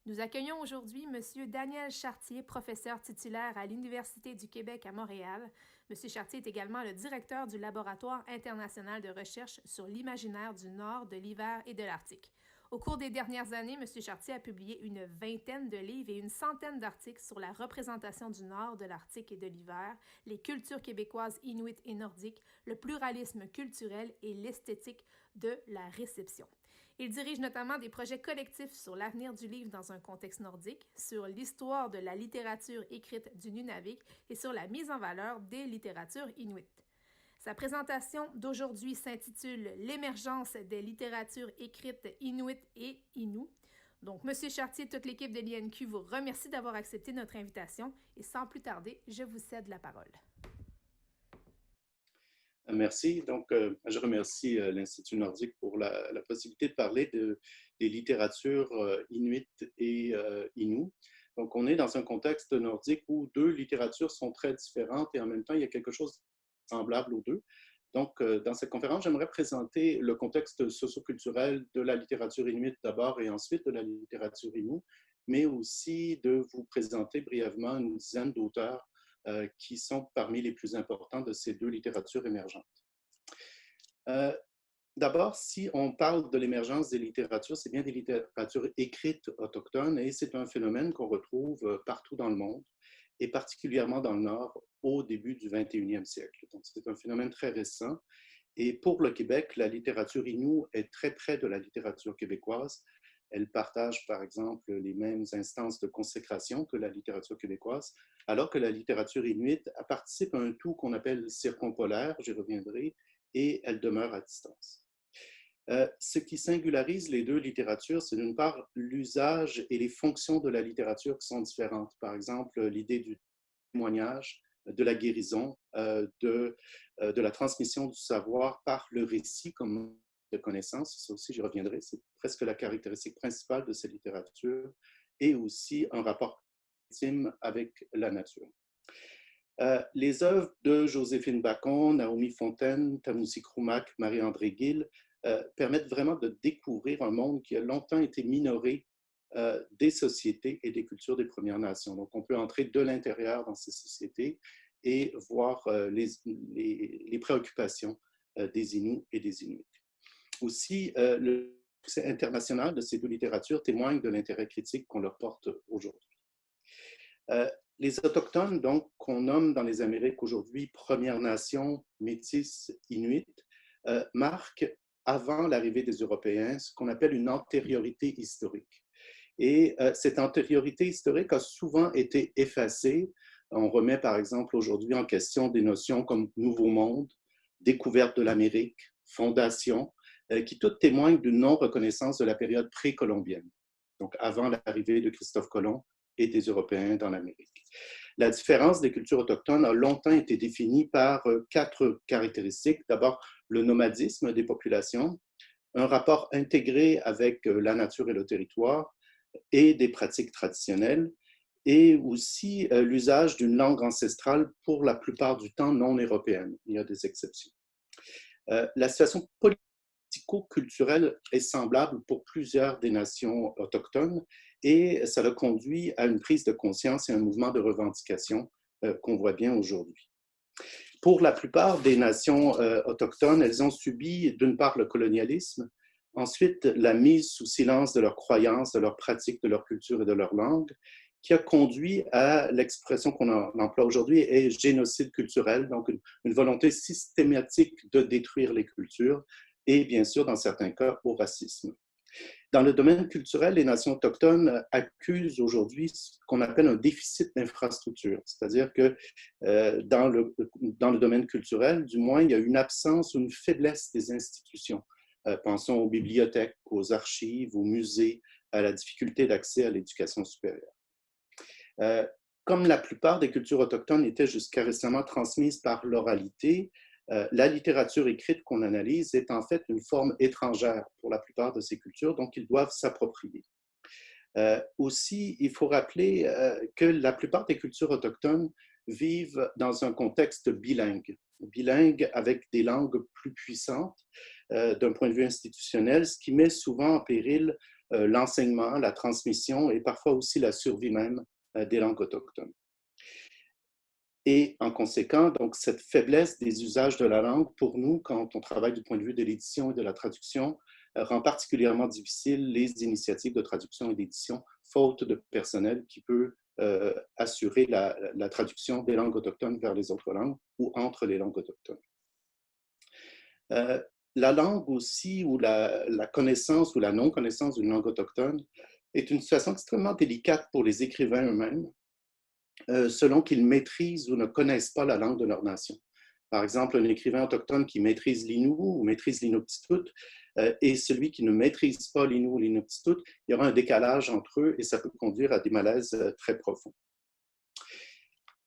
Nous accueillons aujourd'hui M. Daniel Chartier, professeur titulaire à l'Université du Québec à Montréal. M. Chartier est également le directeur du Laboratoire international de recherche sur l'imaginaire du Nord, de l'hiver et de l'Arctique. Au cours des dernières années, M. Chartier a publié une vingtaine de livres et une centaine d'articles sur la représentation du Nord, de l'Arctique et de l'hiver, les cultures québécoises inuites et nordiques, le pluralisme culturel et l'esthétique de la réception. Il dirige notamment des projets collectifs sur l'avenir du livre dans un contexte nordique, sur l'histoire de la littérature écrite du Nunavik et sur la mise en valeur des littératures inuites. Sa présentation d'aujourd'hui s'intitule « L'émergence des littératures écrites inuites et innu ». Donc, M. Chartier et toute l'équipe de l'INQ vous remercie d'avoir accepté notre invitation et sans plus tarder, je vous cède la parole. Merci. Donc, je remercie l'Institut nordique pour la possibilité de parler des littératures inuites et innu. Donc, on est dans un contexte nordique où deux littératures sont très différentes et en même temps, il y a quelque chose de semblable aux deux. Donc, dans cette conférence, j'aimerais présenter le contexte socioculturel de la littérature inuite d'abord et ensuite de la littérature innu, mais aussi de vous présenter brièvement une dizaine d'auteurs qui sont parmi les plus importants de ces deux littératures émergentes. D'abord, si on parle de l'émergence des littératures, c'est bien des littératures écrites autochtones et c'est un phénomène qu'on retrouve partout dans le monde et particulièrement dans le Nord au début du 21e siècle. Donc, c'est un phénomène très récent. Et pour le Québec, la littérature innu est très près de la littérature québécoise. Elle partage, par exemple, les mêmes instances de consécration que la littérature québécoise, alors que la littérature inuite participe à un tout qu'on appelle circumpolaire, j'y reviendrai, et elle demeure à distance. Ce qui singularise les deux littératures, c'est d'une part l'usage et les fonctions de la littérature qui sont différentes. Par exemple, l'idée du témoignage, de la guérison, de la transmission du savoir par le récit comme de connaissance. Ça aussi, j'y reviendrai. C'est presque la caractéristique principale de cette littérature et aussi un rapport intime avec la nature. Les œuvres de Joséphine Bacon, Naomi Fontaine, Tamoussi Kroumac, Marie-André Gill permettent vraiment de découvrir un monde qui a longtemps été minoré des sociétés et des cultures des Premières Nations. Donc, on peut entrer de l'intérieur dans ces sociétés et voir les préoccupations des Inuits et des Inuits. Aussi, le succès international de ces deux littératures témoigne de l'intérêt critique qu'on leur porte aujourd'hui. Les Autochtones, donc, qu'on nomme dans les Amériques aujourd'hui Premières Nations, Métis, Inuits, marquent, avant l'arrivée des Européens, ce qu'on appelle une antériorité historique. Et cette antériorité historique a souvent été effacée. On remet par exemple aujourd'hui en question des notions comme Nouveau Monde, découverte de l'Amérique, fondation, qui toutes témoignent d'une non-reconnaissance de la période précolombienne, donc avant l'arrivée de Christophe Colomb et des Européens dans l'Amérique. La différence des cultures autochtones a longtemps été définie par quatre caractéristiques. D'abord, le nomadisme des populations, un rapport intégré avec la nature et le territoire, et des pratiques traditionnelles, et aussi l'usage d'une langue ancestrale pour la plupart du temps non européenne. Il y a des exceptions. La situation politico-culturelle est semblable pour plusieurs des nations autochtones et ça a conduit à une prise de conscience et un mouvement de revendication qu'on voit bien aujourd'hui. Pour la plupart des nations autochtones, elles ont subi d'une part le colonialisme, ensuite la mise sous silence de leurs croyances, de leurs pratiques, de leur culture et de leur langue, qui a conduit à l'expression qu'on emploie aujourd'hui est génocide culturel, donc une volonté systématique de détruire les cultures et bien sûr, dans certains cas, au racisme. Dans le domaine culturel, les nations autochtones accusent aujourd'hui ce qu'on appelle un déficit d'infrastructure, c'est-à-dire que dans le domaine culturel, du moins, il y a une absence ou une faiblesse des institutions. Pensons aux bibliothèques, aux archives, aux musées, à la difficulté d'accès à l'éducation supérieure. Comme la plupart des cultures autochtones étaient jusqu'à récemment transmises par l'oralité, la littérature écrite qu'on analyse est en fait une forme étrangère pour la plupart de ces cultures, donc ils doivent s'approprier. Aussi, il faut rappeler que la plupart des cultures autochtones vivent dans un contexte bilingue avec des langues plus puissantes d'un point de vue institutionnel, ce qui met souvent en péril l'enseignement, la transmission et parfois aussi la survie même des langues autochtones. Et en conséquent, donc, cette faiblesse des usages de la langue, pour nous, quand on travaille du point de vue de l'édition et de la traduction, rend particulièrement difficile les initiatives de traduction et d'édition, faute de personnel qui peut assurer la traduction des langues autochtones vers les autres langues ou entre les langues autochtones. La langue aussi, ou la connaissance ou la non-connaissance d'une langue autochtone, est une situation extrêmement délicate pour les écrivains eux-mêmes, selon qu'ils maîtrisent ou ne connaissent pas la langue de leur nation. Par exemple, un écrivain autochtone qui maîtrise l'innu ou maîtrise l'inuktitut et celui qui ne maîtrise pas l'innu ou l'inuktitut, il y aura un décalage entre eux et ça peut conduire à des malaises très profonds.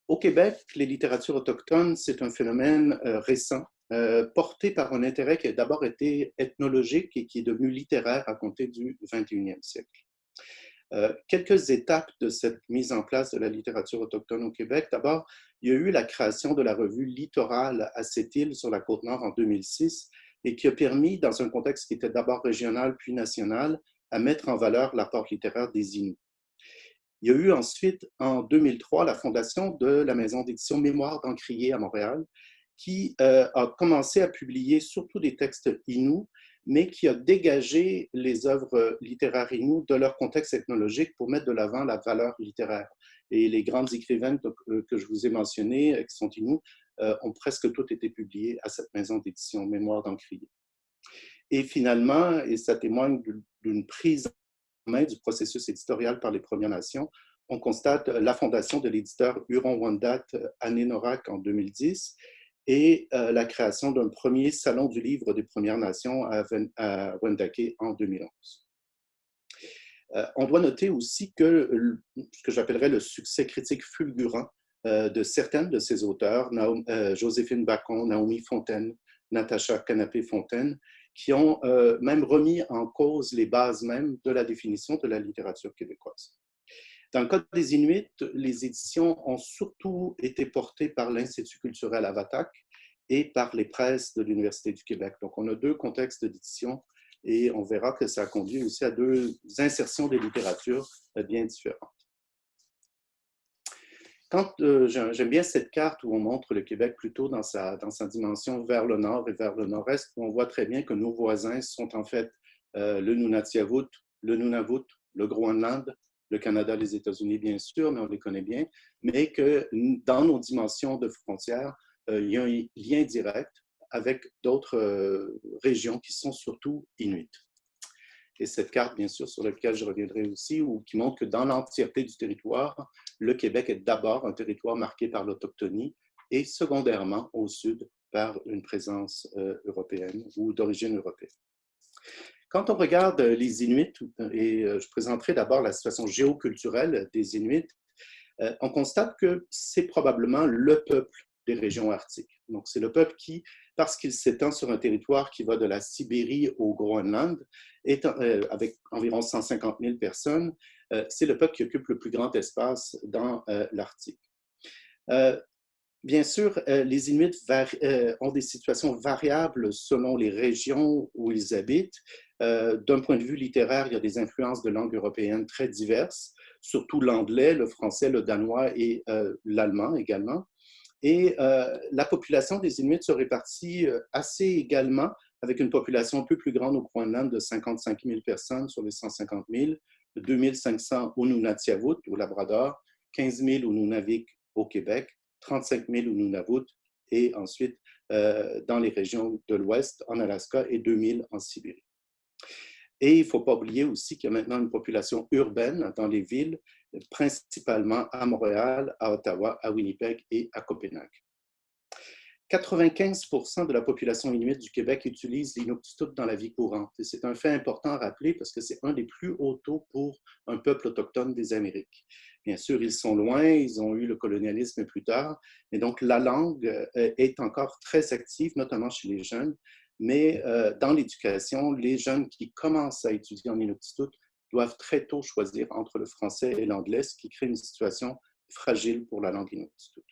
Au Québec, les littératures autochtones, c'est un phénomène récent, porté par un intérêt qui a d'abord été ethnologique et qui est devenu littéraire à compter du 21e siècle. Quelques étapes de cette mise en place de la littérature autochtone au Québec. D'abord, il y a eu la création de la revue Littoral à Sept-Îles sur la Côte-Nord en 2006 et qui a permis, dans un contexte qui était d'abord régional puis national, à mettre en valeur l'apport littéraire des Inuits. Il y a eu ensuite, en 2003, la fondation de la maison d'édition Mémoire d'Encrier à Montréal, qui a commencé à publier surtout des textes inuits, mais qui a dégagé les œuvres littéraires inuits de leur contexte ethnologique pour mettre de l'avant la valeur littéraire. Et les grandes écrivaines que je vous ai mentionnées, qui sont inuits, ont presque toutes été publiées à cette maison d'édition Mémoire d'Encrier. Et finalement, et ça témoigne d'une prise en main du processus éditorial par les Premières Nations, on constate la fondation de l'éditeur Huron-Wendat Annénorac en 2010 et la création d'un premier salon du livre des Premières Nations à Wendake en 2011. On doit noter aussi que ce que j'appellerais le succès critique fulgurant de certaines de ces auteurs, Joséphine Bacon, Naomi Fontaine, Natacha Canapé-Fontaine, qui ont même remis en cause les bases même de la définition de la littérature québécoise. Dans le cas des Inuits, les éditions ont surtout été portées par l'Institut culturel Avatak et par les presses de l'Université du Québec. Donc, on a deux contextes d'édition et on verra que ça conduit aussi à deux insertions des littératures bien différentes. J'aime bien cette carte où on montre le Québec plutôt dans sa dimension vers le nord et vers le nord-est, où on voit très bien que nos voisins sont en fait le Nunatiavut, le Nunavut, le Groenland, le Canada, les États-Unis, bien sûr, mais on les connaît bien, mais que dans nos dimensions de frontières, il y a un lien direct avec d'autres régions qui sont surtout inuites. Et cette carte, bien sûr, sur laquelle je reviendrai aussi, qui montre que dans l'entièreté du territoire, le Québec est d'abord un territoire marqué par l'autochtonie et secondairement, au sud, par une présence européenne ou d'origine européenne. Quand on regarde les Inuits, et je présenterai d'abord la situation géoculturelle des Inuits, on constate que c'est probablement le peuple des régions arctiques. Donc, c'est le peuple qui, parce qu'il s'étend sur un territoire qui va de la Sibérie au Groenland, avec environ 150 000 personnes, c'est le peuple qui occupe le plus grand espace dans l'Arctique. Bien sûr, les Inuits ont des situations variables selon les régions où ils habitent. D'un point de vue littéraire, il y a des influences de langues européennes très diverses, surtout l'anglais, le français, le danois et l'allemand également. Et la population des Inuits se répartit assez également, avec une population un peu plus grande au Groenland de 55 000 personnes sur les 150 000, 2 500 au Nunatiavut, au Labrador, 15 000 au Nunavik au Québec, 35 000 au Nunavut et ensuite dans les régions de l'Ouest, en Alaska, et 2 000 en Sibérie. Et il ne faut pas oublier aussi qu'il y a maintenant une population urbaine dans les villes, principalement à Montréal, à Ottawa, à Winnipeg et à Copenhague. 95% de la population inuite du Québec utilise l'inuktitut dans la vie courante. Et c'est un fait important à rappeler parce que c'est un des plus hauts taux pour un peuple autochtone des Amériques. Bien sûr, ils sont loin, ils ont eu le colonialisme plus tard, et donc la langue est encore très active, notamment chez les jeunes, mais dans l'éducation, les jeunes qui commencent à étudier en inuktitut doivent très tôt choisir entre le français et l'anglais, ce qui crée une situation fragile pour la langue inuktitut.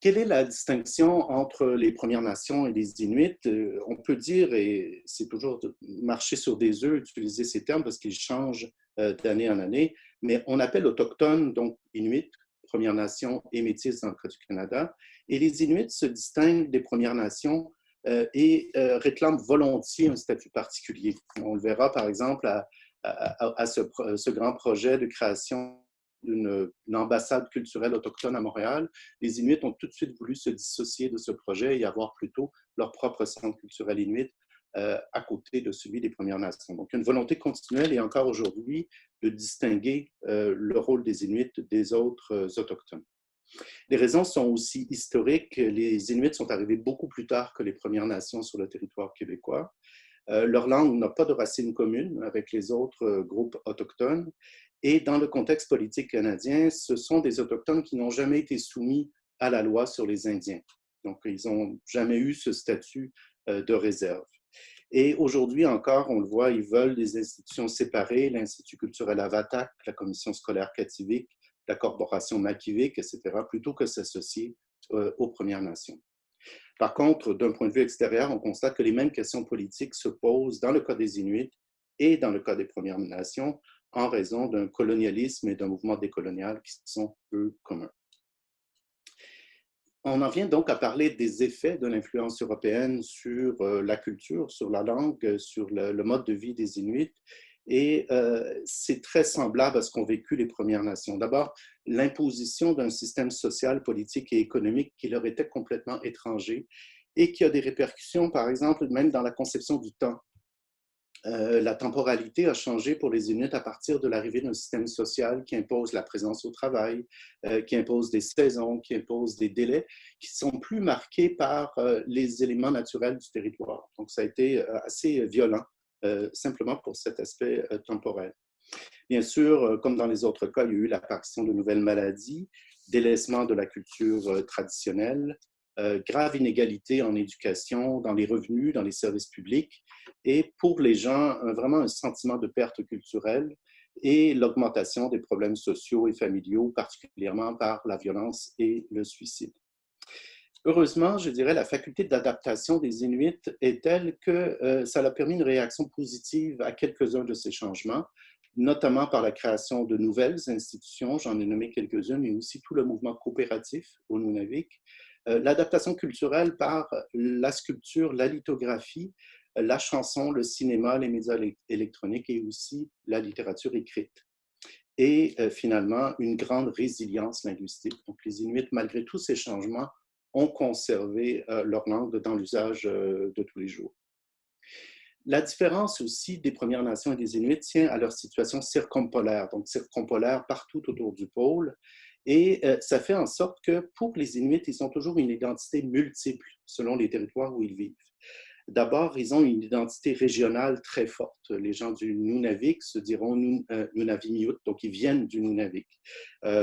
Quelle est la distinction entre les Premières Nations et les Inuits? On peut dire, et c'est toujours de marcher sur des œufs, utiliser ces termes parce qu'ils changent d'année en année, mais on appelle autochtones, donc Inuits, Premières Nations et Métis dans le cas du Canada. Et les Inuits se distinguent des Premières Nations et réclament volontiers un statut particulier. On le verra par exemple à ce grand projet de création d'une ambassade culturelle autochtone à Montréal. Les Inuits ont tout de suite voulu se dissocier de ce projet et avoir plutôt leur propre centre culturel inuit à côté de celui des Premières Nations. Donc, une volonté continuelle et encore aujourd'hui de distinguer le rôle des Inuits des autres autochtones. Les raisons sont aussi historiques. Les Inuits sont arrivés beaucoup plus tard que les Premières Nations sur le territoire québécois. Leur langue n'a pas de racine commune avec les autres groupes autochtones. Et dans le contexte politique canadien, ce sont des Autochtones qui n'ont jamais été soumis à la loi sur les Indiens. Donc, ils n'ont jamais eu ce statut de réserve. Et aujourd'hui encore, on le voit, ils veulent des institutions séparées, l'Institut culturel Avatak, la Commission scolaire Kativik, la Corporation Makivik, etc., plutôt que s'associer aux Premières Nations. Par contre, d'un point de vue extérieur, on constate que les mêmes questions politiques se posent dans le cas des Inuits et dans le cas des Premières Nations en raison d'un colonialisme et d'un mouvement décolonial qui sont peu communs. On en vient donc à parler des effets de l'influence européenne sur la culture, sur la langue, sur le mode de vie des Inuits. Et c'est très semblable à ce qu'ont vécu les Premières Nations. D'abord, l'imposition d'un système social, politique et économique qui leur était complètement étranger et qui a des répercussions, par exemple, même dans la conception du temps. La temporalité a changé pour les Inuits à partir de l'arrivée d'un système social qui impose la présence au travail, qui impose des saisons, qui impose des délais qui sont plus marqués par les éléments naturels du territoire. Donc, ça a été assez violent, simplement pour cet aspect temporel. Bien sûr, comme dans les autres cas, il y a eu l'apparition de nouvelles maladies, délaissement de la culture traditionnelle, grave inégalité en éducation, dans les revenus, dans les services publics, et pour les gens, vraiment un sentiment de perte culturelle et l'augmentation des problèmes sociaux et familiaux, particulièrement par la violence et le suicide. Heureusement, je dirais, la faculté d'adaptation des Inuits est telle que ça a permis une réaction positive à quelques-uns de ces changements, notamment par la création de nouvelles institutions, j'en ai nommé quelques-unes, mais aussi tout le mouvement coopératif au Nunavik, l'adaptation culturelle par la sculpture, la lithographie, la chanson, le cinéma, les médias électroniques et aussi la littérature écrite. Et finalement, une grande résilience linguistique. Donc, les Inuits, malgré tous ces changements, ont conservé leur langue dans l'usage de tous les jours. La différence aussi des Premières Nations et des Inuits tient à leur situation circumpolaire, donc circumpolaire partout autour du pôle. Et ça fait en sorte que pour les Inuits, ils ont toujours une identité multiple selon les territoires où ils vivent. D'abord, ils ont une identité régionale très forte. Les gens du Nunavik se diront Nunavimiut, donc ils viennent du Nunavik.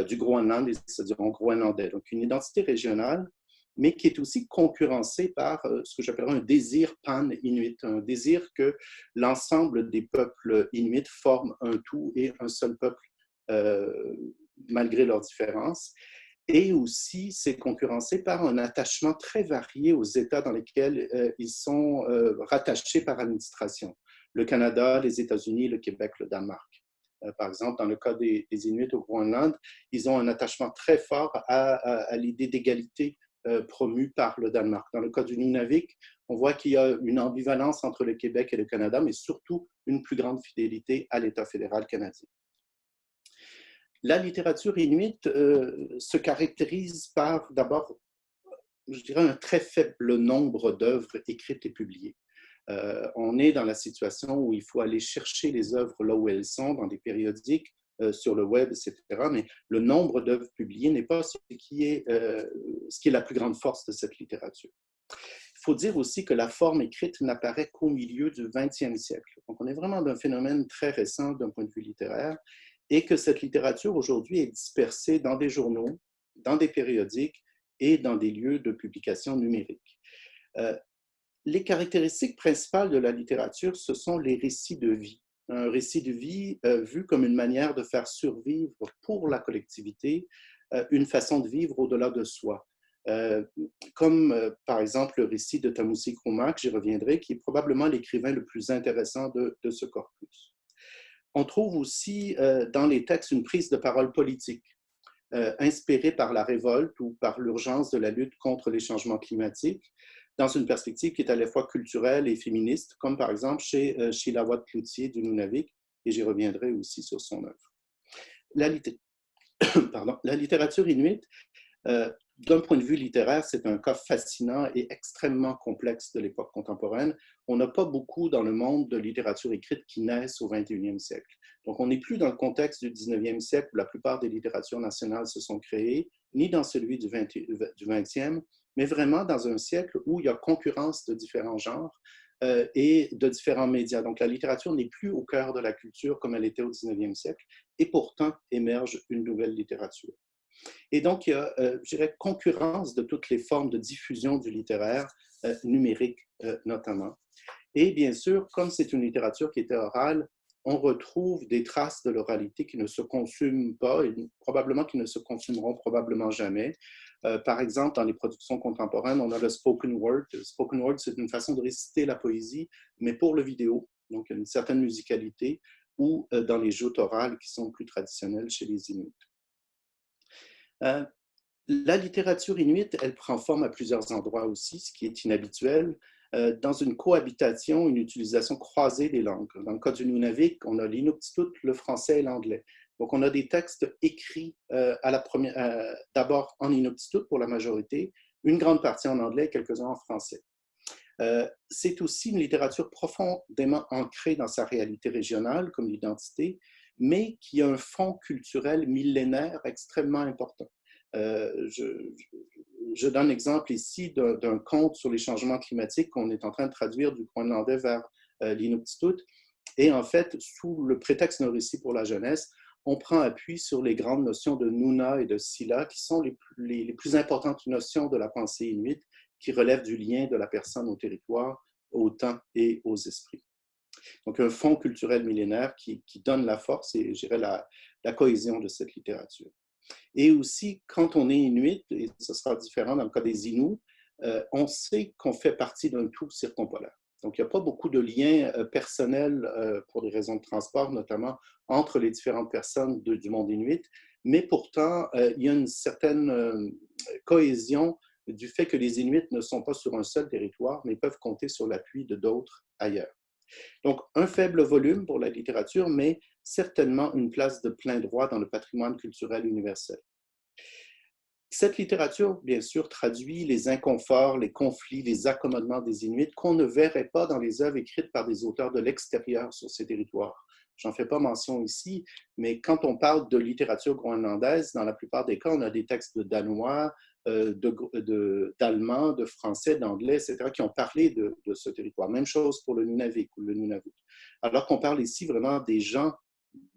Du Groenland, ils se diront groenlandais. Donc une identité régionale, mais qui est aussi concurrencée par ce que j'appellerais un désir pan-inuit, un désir que l'ensemble des peuples inuits forment un tout et un seul peuple malgré leurs différences. Et aussi, c'est concurrencé par un attachement très varié aux États dans lesquels ils sont rattachés par administration. Le Canada, les États-Unis, le Québec, le Danemark. Par exemple, dans le cas des Inuits au Groenland, ils ont un attachement très fort à l'idée d'égalité promue par le Danemark. Dans le cas du Nunavik, on voit qu'il y a une ambivalence entre le Québec et le Canada, mais surtout une plus grande fidélité à l'État fédéral canadien. La littérature inuite se caractérise par, d'abord, je dirais, un très faible nombre d'œuvres écrites et publiées. On est dans la situation où il faut aller chercher les œuvres là où elles sont, dans des périodiques, sur le web, etc. Mais le nombre d'œuvres publiées n'est pas ce qui est la plus grande force de cette littérature. Il faut dire aussi que la forme écrite n'apparaît qu'au milieu du 20e siècle. Donc, on est vraiment d'un phénomène très récent d'un point de vue littéraire et que cette littérature aujourd'hui est dispersée dans des journaux, dans des périodiques et dans des lieux de publication numérique. Les caractéristiques principales de la littérature, ce sont les récits de vie. Un récit de vie vu comme une manière de faire survivre pour la collectivité une façon de vivre au-delà de soi. comme par exemple le récit de Tamoussi Koumak, j'y reviendrai, qui est probablement l'écrivain le plus intéressant de ce corpus. On trouve aussi dans les textes une prise de parole politique, inspirée par la révolte ou par l'urgence de la lutte contre les changements climatiques, dans une perspective qui est à la fois culturelle et féministe, comme par exemple chez Shilawat Cloutier du Nunavik, et j'y reviendrai aussi sur son œuvre. La littérature inuite, d'un point de vue littéraire, c'est un cas fascinant et extrêmement complexe de l'époque contemporaine. On n'a pas beaucoup dans le monde de littérature écrite qui naissent au 21e siècle. Donc, on n'est plus dans le contexte du 19e siècle où la plupart des littératures nationales se sont créées, ni dans celui du 20e, mais vraiment dans un siècle où il y a concurrence de différents genres et de différents médias. Donc, la littérature n'est plus au cœur de la culture comme elle était au 19e siècle, et pourtant émerge une nouvelle littérature. Et donc, il y a, je dirais, concurrence de toutes les formes de diffusion du littéraire, numérique notamment. Et bien sûr, comme c'est une littérature qui était orale, on retrouve des traces de l'oralité qui ne se consument pas et probablement qui ne se consumeront probablement jamais. Par exemple, dans les productions contemporaines, on a le spoken word. Le spoken word, c'est une façon de réciter la poésie, mais pour le vidéo, donc une certaine musicalité, ou dans les joutes orales qui sont plus traditionnelles chez les Inuits. La littérature inuite, elle prend forme à plusieurs endroits aussi, ce qui est inhabituel. Dans une cohabitation, une utilisation croisée des langues. Dans le cas du Nunavik, on a l'inuktitut, le français et l'anglais. Donc, on a des textes écrits d'abord en inuktitut pour la majorité, une grande partie en anglais, quelques-uns en français. C'est aussi une littérature profondément ancrée dans sa réalité régionale, comme l'identité, mais qui a un fond culturel millénaire extrêmement important. Je donne l'exemple ici d'un conte sur les changements climatiques qu'on est en train de traduire du groenlandais vers l'inuktitut. Et en fait, sous le prétexte d'un récit pour la jeunesse, on prend appui sur les grandes notions de Nuna et de Sila, qui sont les plus importantes notions de la pensée inuite, qui relèvent du lien de la personne au territoire, au temps et aux esprits. Donc, un fond culturel millénaire qui donne la force et, je dirais, la cohésion de cette littérature. Et aussi, quand on est Inuit, et ce sera différent dans le cas des Inuits, on sait qu'on fait partie d'un tout circumpolaire. Donc, il n'y a pas beaucoup de liens personnels pour des raisons de transport, notamment entre les différentes personnes du monde Inuit, mais pourtant, il y a une certaine cohésion du fait que les Inuits ne sont pas sur un seul territoire, mais peuvent compter sur l'appui de d'autres ailleurs. Donc, un faible volume pour la littérature, mais certainement une place de plein droit dans le patrimoine culturel universel. Cette littérature, bien sûr, traduit les inconforts, les conflits, les accommodements des Inuits qu'on ne verrait pas dans les œuvres écrites par des auteurs de l'extérieur sur ces territoires. J'en fais pas mention ici, mais quand on parle de littérature groenlandaise, dans la plupart des cas, on a des textes de danois, d'allemand, de français, d'anglais, etc., qui ont parlé de ce territoire. Même chose pour le Nunavik ou le Nunavut. Alors qu'on parle ici vraiment des gens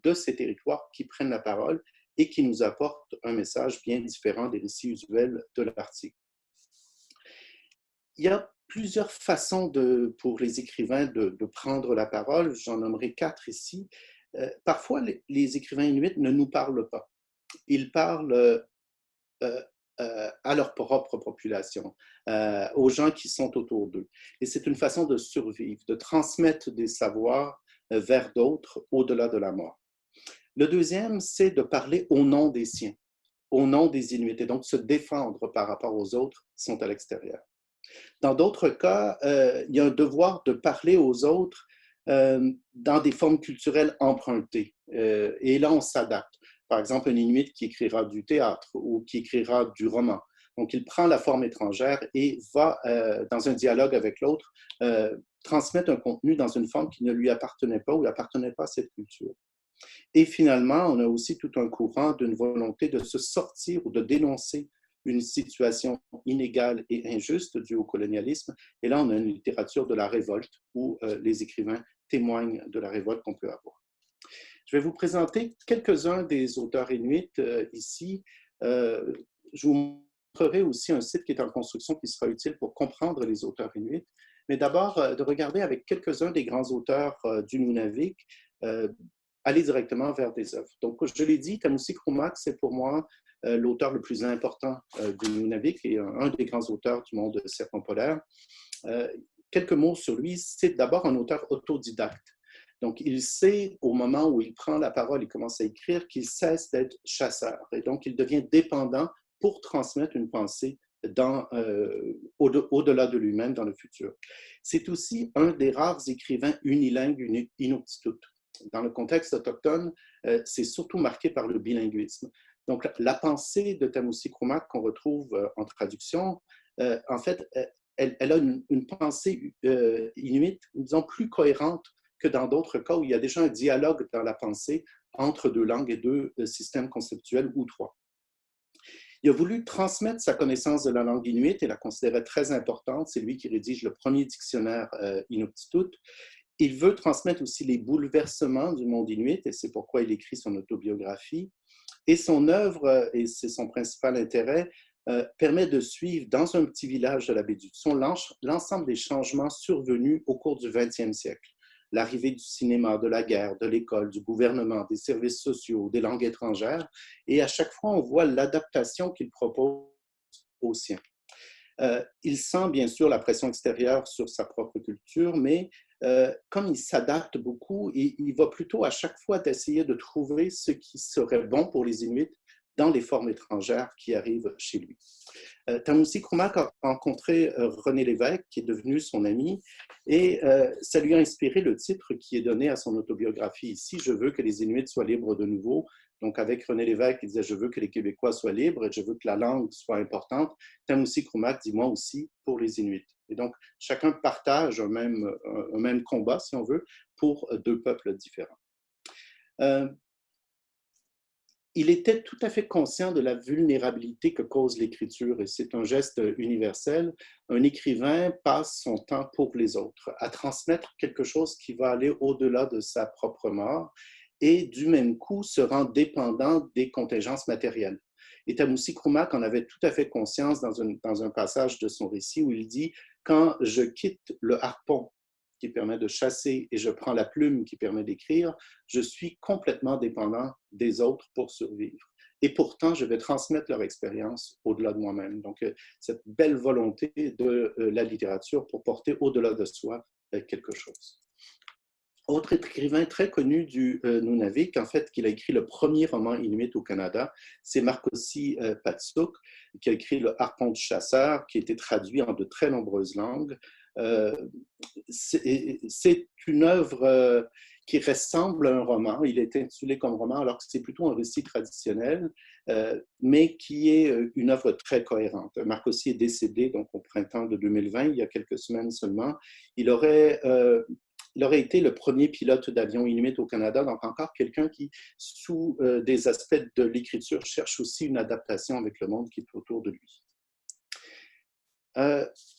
de ces territoires qui prennent la parole et qui nous apportent un message bien différent des récits usuels de l'article. Il y a plusieurs façons pour les écrivains de prendre la parole. J'en nommerai 4 ici. Parfois, les écrivains inuits ne nous parlent pas. Ils parlent à leur propre population, aux gens qui sont autour d'eux. Et c'est une façon de survivre, de transmettre des savoirs vers d'autres au-delà de la mort. Le deuxième, c'est de parler au nom des siens, au nom des Inuits, et donc se défendre par rapport aux autres qui sont à l'extérieur. Dans d'autres cas, il y a un devoir de parler aux autres dans des formes culturelles empruntées. Et là, on s'adapte. Par exemple, un Inuit qui écrira du théâtre ou qui écrira du roman. Donc, il prend la forme étrangère et va, dans un dialogue avec l'autre, transmettre un contenu dans une forme qui ne lui appartenait pas ou n'appartenait pas à cette culture. Et finalement, on a aussi tout un courant d'une volonté de se sortir ou de dénoncer une situation inégale et injuste due au colonialisme. Et là, on a une littérature de la révolte où les écrivains témoignent de la révolte qu'on peut avoir. Je vais vous présenter quelques-uns des auteurs inuits ici. Je vous montrerai aussi un site qui est en construction qui sera utile pour comprendre les auteurs inuits. Mais d'abord, de regarder avec quelques-uns des grands auteurs du Nunavik, aller directement vers des œuvres. Donc, je l'ai dit, Tamoussi Kroumak, c'est pour moi l'auteur le plus important du Nunavik et un des grands auteurs du monde circumpolaire. Quelques mots sur lui. C'est d'abord un auteur autodidacte. Donc, il sait, au moment où il prend la parole et commence à écrire, qu'il cesse d'être chasseur. Et donc, il devient dépendant pour transmettre une pensée au-delà de lui-même dans le futur. C'est aussi un des rares écrivains unilingues inuktitut. Dans le contexte autochtone, c'est surtout marqué par le bilinguisme. Donc, la pensée de Tamoussi Kroumak qu'on retrouve en traduction, en fait, elle a une pensée inuite, disons, plus cohérente que dans d'autres cas où il y a déjà un dialogue dans la pensée entre deux langues et deux systèmes conceptuels ou trois. Il a voulu transmettre sa connaissance de la langue inuite et la considérait très importante. C'est lui qui rédige le premier dictionnaire inuktitut. Il veut transmettre aussi les bouleversements du monde inuit et c'est pourquoi il écrit son autobiographie. Et son œuvre, et c'est son principal intérêt, permet de suivre dans un petit village de la baie du Tson l'ensemble des changements survenus au cours du 20e siècle. L'arrivée du cinéma, de la guerre, de l'école, du gouvernement, des services sociaux, des langues étrangères. Et à chaque fois, on voit l'adaptation qu'il propose aux siens. Il sent bien sûr la pression extérieure sur sa propre culture, mais comme il s'adapte beaucoup, il va plutôt à chaque fois d'essayer de trouver ce qui serait bon pour les Inuits dans les formes étrangères qui arrivent chez lui. Tamoussi Kroumak a rencontré René Lévesque, qui est devenu son ami, et ça lui a inspiré le titre qui est donné à son autobiographie ici, « Je veux que les Inuits soient libres de nouveau ». Donc, avec René Lévesque, il disait « Je veux que les Québécois soient libres et je veux que la langue soit importante ». Tamoussi Kroumak dit « Moi aussi, pour les Inuits ». Et donc, chacun partage un même combat, si on veut, pour deux peuples différents. Il était tout à fait conscient de la vulnérabilité que cause l'écriture, et c'est un geste universel. Un écrivain passe son temps pour les autres, à transmettre quelque chose qui va aller au-delà de sa propre mort, et du même coup se rend dépendant des contingences matérielles. Et Tamoussi Kroumak en avait tout à fait conscience dans un passage de son récit où il dit « Quand je quitte le harpon qui permet de chasser et je prends la plume qui permet d'écrire, je suis complètement dépendant des autres pour survivre. Et pourtant, je vais transmettre leur expérience au-delà de moi-même. » Donc, cette belle volonté de la littérature pour porter au-delà de soi quelque chose. Autre écrivain très connu du Nunavik, en fait, qui a écrit le premier roman inuit au Canada, c'est Marcosi Patsuk, qui a écrit Le Harpon du chasseur, qui a été traduit en de très nombreuses langues. C'est une œuvre qui ressemble à un roman. Il est intitulé comme roman, alors que c'est plutôt un récit traditionnel, mais qui est une œuvre très cohérente. Marcosi est décédé donc au printemps de 2020, il y a quelques semaines seulement. Il aurait été le premier pilote d'avion inuit au Canada, donc encore quelqu'un qui, sous des aspects de l'écriture, cherche aussi une adaptation avec le monde qui est autour de lui.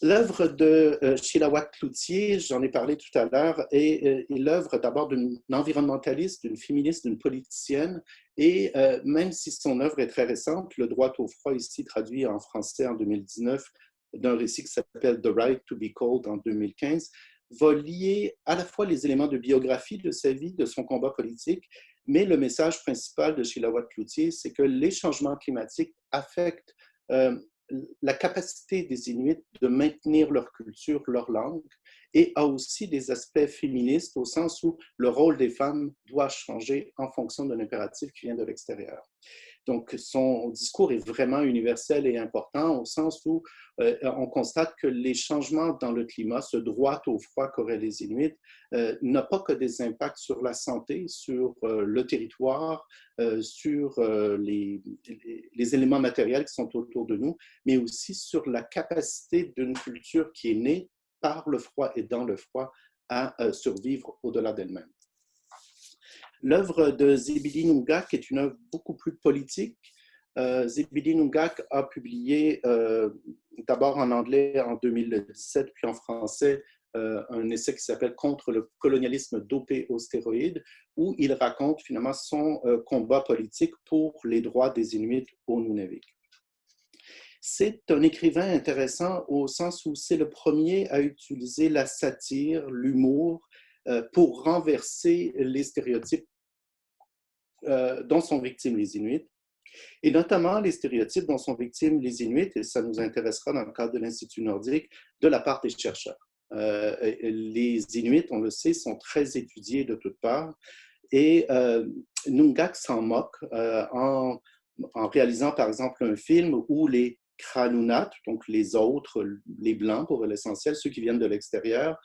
L'œuvre de Chilawat Cloutier, j'en ai parlé tout à l'heure, est l'œuvre d'abord d'une environnementaliste, d'une féministe, d'une politicienne, et même si son œuvre est très récente, Le droit au froid, ici traduit en français en 2019, d'un récit qui s'appelle The Right to be Cold en 2015, va lier à la fois les éléments de biographie de sa vie, de son combat politique, mais le message principal de Chilawat Cloutier, c'est que les changements climatiques affectent la capacité des Inuits de maintenir leur culture, leur langue, et a aussi des aspects féministes au sens où le rôle des femmes doit changer en fonction d'un impératif qui vient de l'extérieur. Donc, son discours est vraiment universel et important au sens où on constate que les changements dans le climat, ce droit au froid qu'auraient les Inuits, n'a pas que des impacts sur la santé, sur le territoire, sur les éléments matériels qui sont autour de nous, mais aussi sur la capacité d'une culture qui est née par le froid et dans le froid à survivre au-delà d'elle-même. L'œuvre de Zebedi Nungak est une œuvre beaucoup plus politique. Zebedi Nungak a publié d'abord en anglais en 2017, puis en français, un essai qui s'appelle « Contre le colonialisme dopé aux stéroïdes », où il raconte finalement son combat politique pour les droits des Inuits au Nunavik. C'est un écrivain intéressant au sens où c'est le premier à utiliser la satire, l'humour, pour renverser les stéréotypes dont sont victimes les Inuits, et notamment les stéréotypes dont sont victimes les Inuits, et ça nous intéressera dans le cadre de l'Institut nordique, de la part des chercheurs. Les Inuits, on le sait, sont très étudiés de toutes parts, et Nungak s'en moque en réalisant par exemple un film où les Kranunat, donc les autres, les Blancs pour l'essentiel, ceux qui viennent de l'extérieur,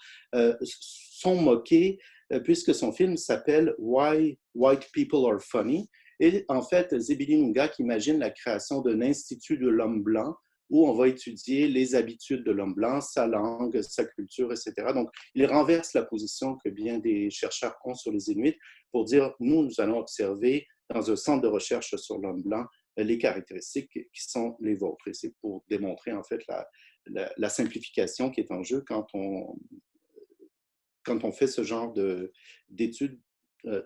sont moqués puisque son film s'appelle Why White People Are Funny. Et en fait, Zebedi Nungak imagine la création d'un institut de l'homme blanc où on va étudier les habitudes de l'homme blanc, sa langue, sa culture, etc. Donc, il renverse la position que bien des chercheurs ont sur les Inuits pour dire, nous allons observer dans un centre de recherche sur l'homme blanc les caractéristiques qui sont les vôtres. Et c'est pour démontrer, en fait, la simplification qui est en jeu quand on fait ce genre d'études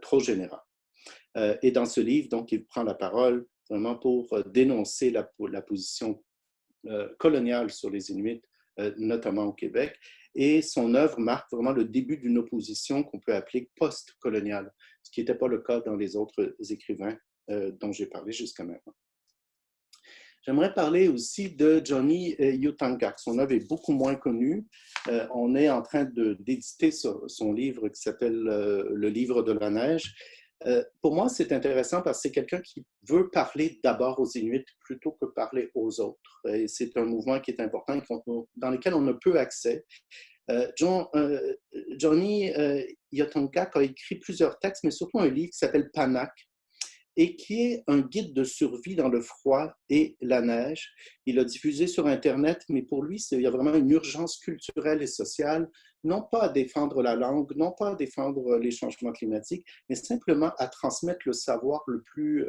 trop générales. Et dans ce livre, donc, il prend la parole vraiment pour dénoncer la position coloniale sur les Inuits, notamment au Québec. Et son œuvre marque vraiment le début d'une opposition qu'on peut appeler post-coloniale, ce qui n'était pas le cas dans les autres écrivains dont j'ai parlé jusqu'à maintenant. J'aimerais parler aussi de Johnny Utangak. Son œuvre est beaucoup moins connue. On est en train d'éditer son livre qui s'appelle Le livre de la neige. Pour moi, c'est intéressant parce que c'est quelqu'un qui veut parler d'abord aux Inuits plutôt que parler aux autres. Et c'est un mouvement qui est important, dans lequel on a peu accès. Johnny Utangak a écrit plusieurs textes, mais surtout un livre qui s'appelle Panak, et qui est un guide de survie dans le froid et la neige. Il l'a diffusé sur Internet, mais pour lui, il y a vraiment une urgence culturelle et sociale, non pas à défendre la langue, non pas à défendre les changements climatiques, mais simplement à transmettre le savoir le plus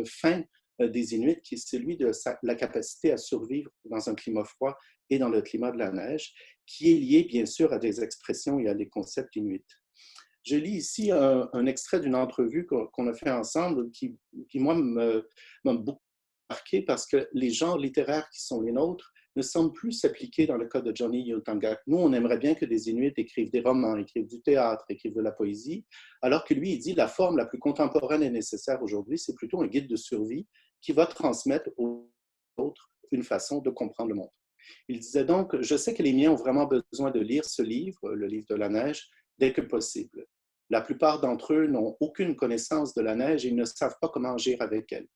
fin des Inuits, qui est celui de la capacité à survivre dans un climat froid et dans le climat de la neige, qui est lié bien sûr à des expressions et à des concepts inuits. Je lis ici un extrait d'une entrevue qu'on a fait ensemble qui moi, m'a beaucoup marqué parce que les genres littéraires qui sont les nôtres ne semblent plus s'appliquer dans le cas de Johnny Utangak. Nous, on aimerait bien que des Inuits écrivent des romans, écrivent du théâtre, écrivent de la poésie, alors que lui, il dit la forme la plus contemporaine et nécessaire aujourd'hui, c'est plutôt un guide de survie qui va transmettre aux autres une façon de comprendre le monde. Il disait donc, je sais que les miens ont vraiment besoin de lire ce livre, le livre de la neige, dès que possible. La plupart d'entre eux n'ont aucune connaissance de la neige et ils ne savent pas comment agir avec elle.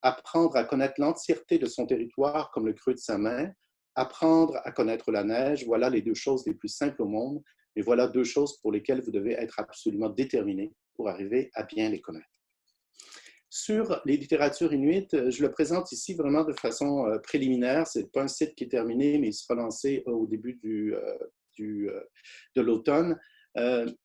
Apprendre à connaître l'entièreté de son territoire comme le creux de sa main, apprendre à connaître la neige, voilà les deux choses les plus simples au monde, mais voilà deux choses pour lesquelles vous devez être absolument déterminé pour arriver à bien les connaître. Sur les littératures inuites, je le présente ici vraiment de façon préliminaire. Ce n'est pas un site qui est terminé, mais il sera lancé au début de l'automne.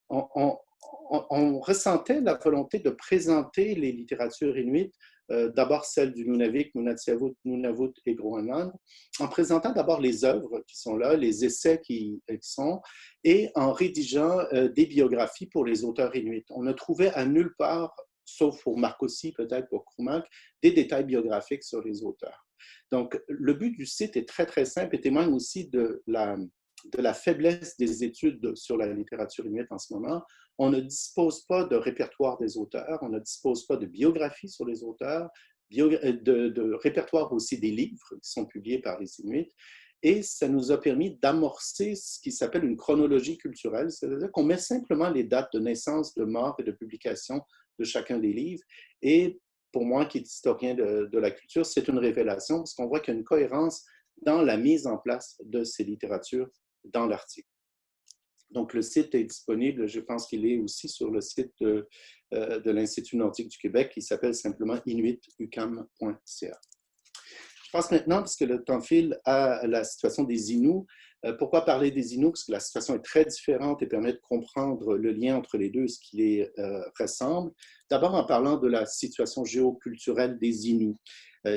On ressentait la volonté de présenter les littératures inuites, d'abord celles du Nunavik, Nunavut et Groenland, en présentant d'abord les œuvres qui sont là, les essais qui sont, et en rédigeant des biographies pour les auteurs inuits. On ne trouvait à nulle part, sauf pour Marcosi, peut-être pour Krumak, des détails biographiques sur les auteurs. Donc, le but du site est très, très simple et témoigne aussi de la faiblesse des études sur la littérature inuite en ce moment. On ne dispose pas de répertoire des auteurs, on ne dispose pas de biographie sur les auteurs, de répertoire aussi des livres qui sont publiés par les Inuits. Et ça nous a permis d'amorcer ce qui s'appelle une chronologie culturelle, c'est-à-dire qu'on met simplement les dates de naissance, de mort et de publication de chacun des livres. Et pour moi, qui est historien de la culture, c'est une révélation parce qu'on voit qu'il y a une cohérence dans la mise en place de ces littératures dans l'article. Donc, le site est disponible, je pense qu'il est aussi sur le site de l'Institut nordique du Québec, qui s'appelle simplement inuitucam.ca. Je passe maintenant, parce que le temps file, à la situation des Inuits. Pourquoi parler des Inuits? Parce que la situation est très différente et permet de comprendre le lien entre les deux, ce qui les ressemble. D'abord, en parlant de la situation géoculturelle des Inuits.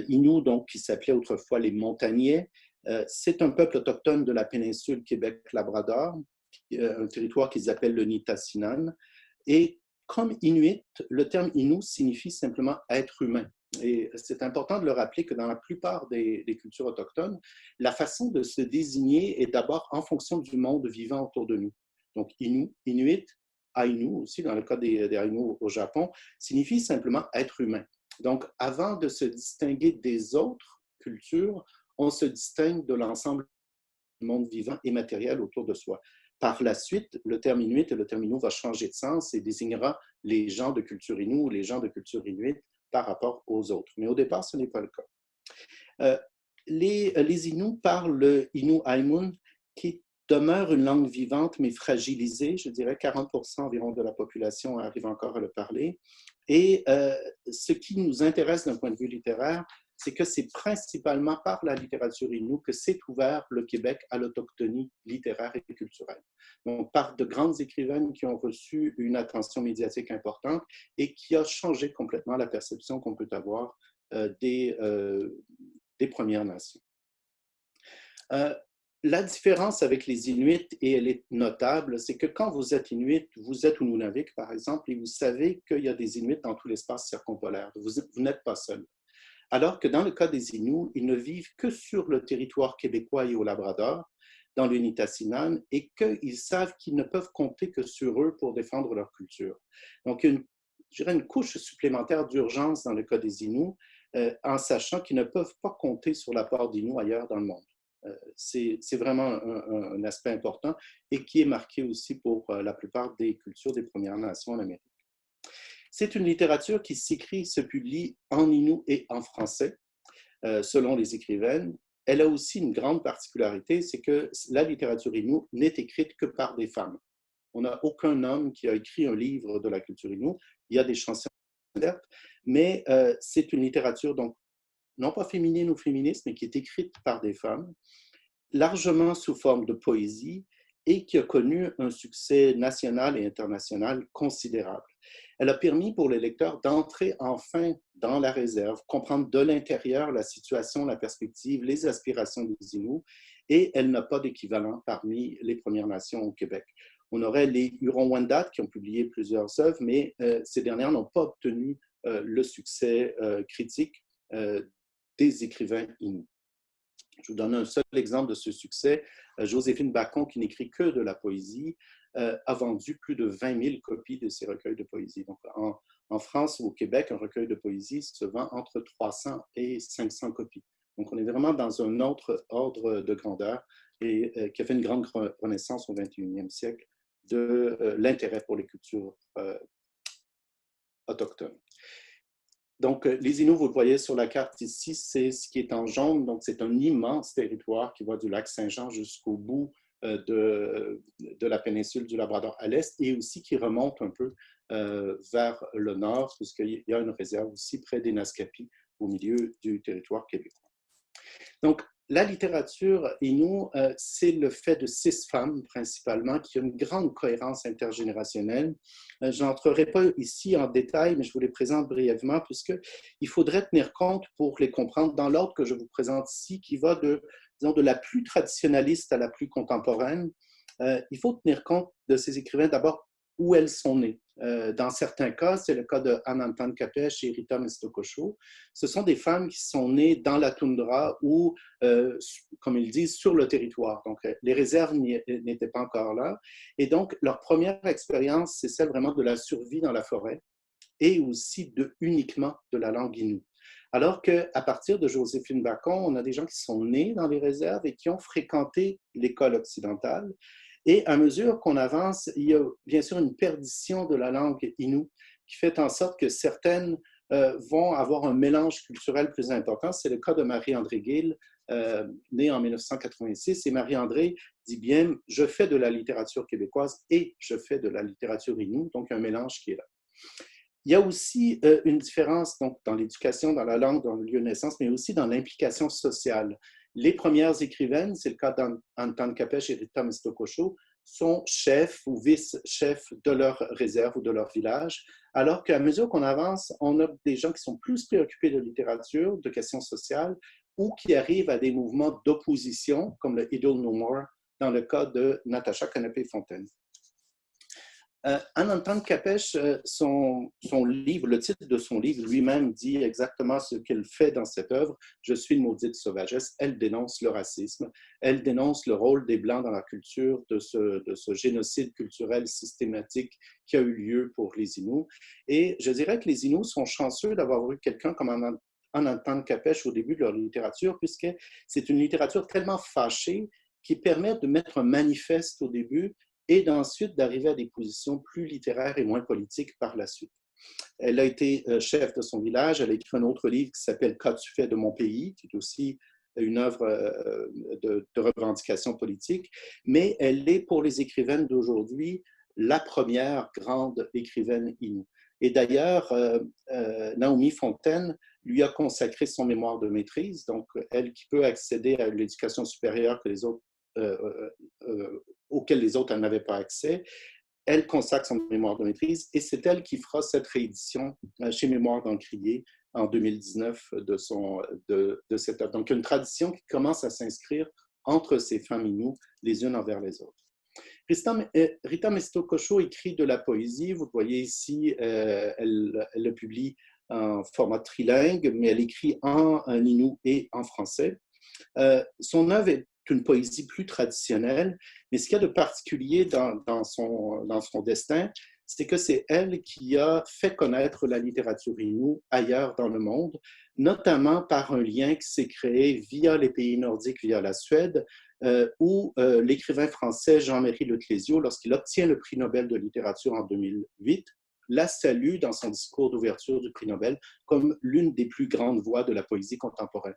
Inuits, donc, qui s'appelaient autrefois les Montagnais, c'est un peuple autochtone de la péninsule Québec-Labrador, un territoire qu'ils appellent le Nitassinan. Et comme Inuit, le terme Innu signifie simplement être humain. Et c'est important de le rappeler que dans la plupart des cultures autochtones, la façon de se désigner est d'abord en fonction du monde vivant autour de nous. Donc, Innu, Inuit, Ainu aussi, dans le cas des Ainu au Japon, signifie simplement être humain. Donc, avant de se distinguer des autres cultures, on se distingue de l'ensemble du monde vivant et matériel autour de soi. Par la suite, le terme Inuit et le terme Innu va changer de sens et désignera les gens de culture Innu ou les gens de culture Inuit par rapport aux autres. Mais au départ, ce n'est pas le cas. Les Inuits parlent le Innu-Aimun, qui demeure une langue vivante mais fragilisée. Je dirais 40% environ de la population arrive encore à le parler. Et ce qui nous intéresse d'un point de vue littéraire, c'est que c'est principalement par la littérature Innu que s'est ouvert le Québec à l'autochtonie littéraire et culturelle. Donc, par de grandes écrivaines qui ont reçu une attention médiatique importante et qui a changé complètement la perception qu'on peut avoir des Premières Nations. La différence avec les Inuits, et elle est notable, c'est que quand vous êtes Inuit, vous êtes au Nunavik, par exemple, et vous savez qu'il y a des Inuits dans tout l'espace circumpolaire. Vous n'êtes pas seul. Alors que dans le cas des Inuits, ils ne vivent que sur le territoire québécois et au Labrador, dans l'Unitassinan, et qu'ils savent qu'ils ne peuvent compter que sur eux pour défendre leur culture. Donc, je dirais une couche supplémentaire d'urgence dans le cas des Inuits, en sachant qu'ils ne peuvent pas compter sur l'apport d'Inuits ailleurs dans le monde. C'est vraiment un aspect important et qui est marqué aussi pour la plupart des cultures des Premières Nations en Amérique. C'est une littérature qui s'écrit, se publie en Innu et en français, selon les écrivaines. Elle a aussi une grande particularité, c'est que la littérature Innu n'est écrite que par des femmes. On n'a aucun homme qui a écrit un livre de la culture Innu. Il y a des chansons, mais c'est une littérature, donc, non pas féminine ou féministe, mais qui est écrite par des femmes, largement sous forme de poésie et qui a connu un succès national et international considérable. Elle a permis pour les lecteurs d'entrer enfin dans la réserve, comprendre de l'intérieur la situation, la perspective, les aspirations des Inuits, et elle n'a pas d'équivalent parmi les Premières Nations au Québec. On aurait les Huron-Wendat qui ont publié plusieurs œuvres, mais ces dernières n'ont pas obtenu le succès critique des écrivains Inuits. Je vous donne un seul exemple de ce succès. Joséphine Bacon, qui n'écrit que de la poésie, a vendu plus de 20 000 copies de ses recueils de poésie. Donc, en France ou au Québec, un recueil de poésie se vend entre 300 et 500 copies. Donc, on est vraiment dans un autre ordre de grandeur et qui a fait une grande renaissance au 21e siècle de l'intérêt pour les cultures autochtones. Donc, les Inuits, vous le voyez sur la carte ici, c'est ce qui est en jaune. Donc, c'est un immense territoire qui va du lac Saint-Jean jusqu'au bout de la péninsule du Labrador à l'est et aussi qui remonte un peu vers le nord, puisqu'il y a une réserve aussi près des Naskapi, au milieu du territoire québécois. Donc, la littérature Innu, c'est le fait de 6 femmes principalement, qui ont une grande cohérence intergénérationnelle. Je n'entrerai pas ici en détail, mais je vous les présente brièvement, puisqu'il faudrait tenir compte pour les comprendre dans l'ordre que je vous présente ici, qui va disons, de la plus traditionnaliste à la plus contemporaine. Il faut tenir compte de ces écrivains d'abord où elles sont nées. Dans certains cas, c'est le cas de Anantan Kapesh et Rita Mistokosho. Ce sont des femmes qui sont nées dans la toundra ou, comme ils disent, sur le territoire. Donc, les réserves n'étaient pas encore là. Et donc, leur première expérience, c'est celle vraiment de la survie dans la forêt et aussi uniquement de la langue Innu. Alors qu'à partir de Joséphine Bacon, on a des gens qui sont nés dans les réserves et qui ont fréquenté l'école occidentale. Et à mesure qu'on avance, il y a bien sûr une perdition de la langue Innu qui fait en sorte que certaines vont avoir un mélange culturel plus important. C'est le cas de Marie-André Gill, née en 1986. Et Marie-André dit bien, je fais de la littérature québécoise et je fais de la littérature Innu, donc un mélange qui est là. Il y a aussi une différence donc, dans l'éducation, dans la langue, dans le lieu de naissance, mais aussi dans l'implication sociale. Les premières écrivaines, c'est le cas d'Antan Kapesh et Rita Mistokosho, sont chefs ou vice-chefs de leur réserve ou de leur village, alors qu'à mesure qu'on avance, on a des gens qui sont plus préoccupés de littérature, de questions sociales, ou qui arrivent à des mouvements d'opposition, comme le Idle No More, dans le cas de Natacha Canapé-Fontaine. Anantan Kapesh, son livre, le titre de son livre lui-même dit exactement ce qu'elle fait dans cette œuvre. Je suis une maudite sauvagesse. Elle dénonce le racisme, elle dénonce le rôle des Blancs dans la culture, de ce génocide culturel systématique qui a eu lieu pour les Inuits. Et je dirais que les Inuits sont chanceux d'avoir eu quelqu'un comme Anantan Kapesh au début de leur littérature, puisque c'est une littérature tellement fâchée qui permet de mettre un manifeste au début et d'ensuite d'arriver à des positions plus littéraires et moins politiques par la suite. Elle a été chef de son village, elle a écrit un autre livre qui s'appelle « Qu'as-tu fait de mon pays », qui est aussi une œuvre de revendication politique, mais elle est pour les écrivaines d'aujourd'hui la première grande écrivaine Innu. Et d'ailleurs, Naomi Fontaine lui a consacré son mémoire de maîtrise, donc elle qui peut accéder à l'éducation supérieure que les autres auxquels les autres n'avaient pas accès. Elle consacre son mémoire de maîtrise et c'est elle qui fera cette réédition chez Mémoire d'Encrier en 2019 de cette œuvre. Donc, une tradition qui commence à s'inscrire entre ces femmes Innu, les unes envers les autres. Rita Mestokosho écrit de la poésie. Vous voyez ici, elle le publie en format trilingue, mais elle écrit en Innu et en français. Son œuvre est une poésie plus traditionnelle, mais ce qu'il y a de particulier dans son destin, c'est que c'est elle qui a fait connaître la littérature Innu ailleurs dans le monde, notamment par un lien qui s'est créé via les pays nordiques, via la Suède, où l'écrivain français Jean-Marie Le Clésio, lorsqu'il obtient le prix Nobel de littérature en 2008, la salue dans son discours d'ouverture du prix Nobel comme l'une des plus grandes voix de la poésie contemporaine.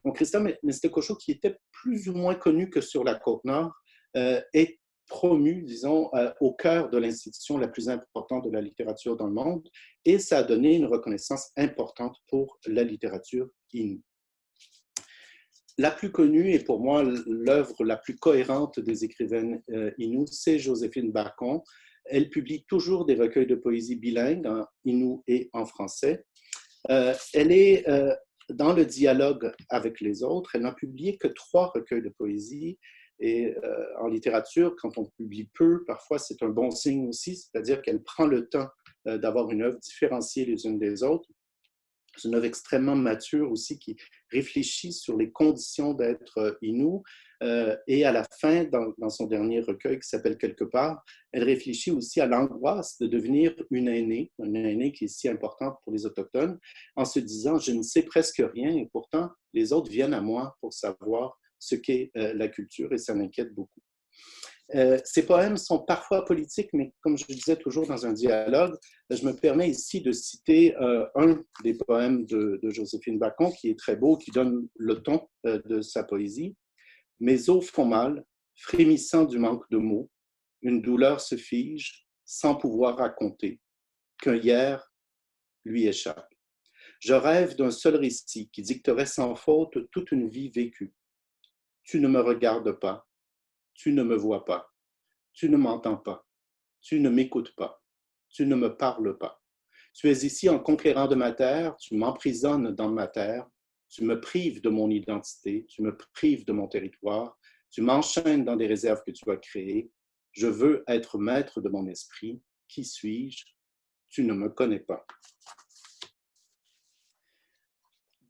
Donc, Rita Mestokosho, qui était plus ou moins connue que sur la Côte-Nord, est promue, disons, au cœur de l'institution la plus importante de la littérature dans le monde, et ça a donné une reconnaissance importante pour la littérature Innu. La plus connue, et pour moi l'œuvre la plus cohérente des écrivaines Innu, c'est Joséphine Bacon. Elle publie toujours des recueils de poésie bilingues, en Innu et en français. Elle est dans le dialogue avec les autres. Elle n'a publié que 3 recueils de poésie. Et en littérature, quand on publie peu, parfois c'est un bon signe aussi, c'est-à-dire qu'elle prend le temps d'avoir une œuvre différenciée les unes des autres. C'est une œuvre extrêmement mature aussi qui réfléchit sur les conditions d'être Innu. Et à la fin, dans son dernier recueil qui s'appelle Quelque part, elle réfléchit aussi à l'angoisse de devenir une aînée qui est si importante pour les Autochtones, en se disant « je ne sais presque rien et pourtant les autres viennent à moi pour savoir ce qu'est la culture » et ça m'inquiète beaucoup. Ces poèmes sont parfois politiques, mais comme je le disais, toujours dans un dialogue. Je me permets ici de citer un des poèmes de Joséphine Bacon, qui est très beau, qui donne le ton de sa poésie. « Mes os font mal, frémissant du manque de mots, une douleur se fige, sans pouvoir raconter, qu'un hier lui échappe. Je rêve d'un seul récit qui dicterait sans faute toute une vie vécue. Tu ne me regardes pas. Tu ne me vois pas, tu ne m'entends pas, tu ne m'écoutes pas, tu ne me parles pas. Tu es ici en conquérant de ma terre, tu m'emprisonnes dans ma terre, tu me prives de mon identité, tu me prives de mon territoire, tu m'enchaînes dans des réserves que tu as créées. Je veux être maître de mon esprit. Qui suis-je? Tu ne me connais pas.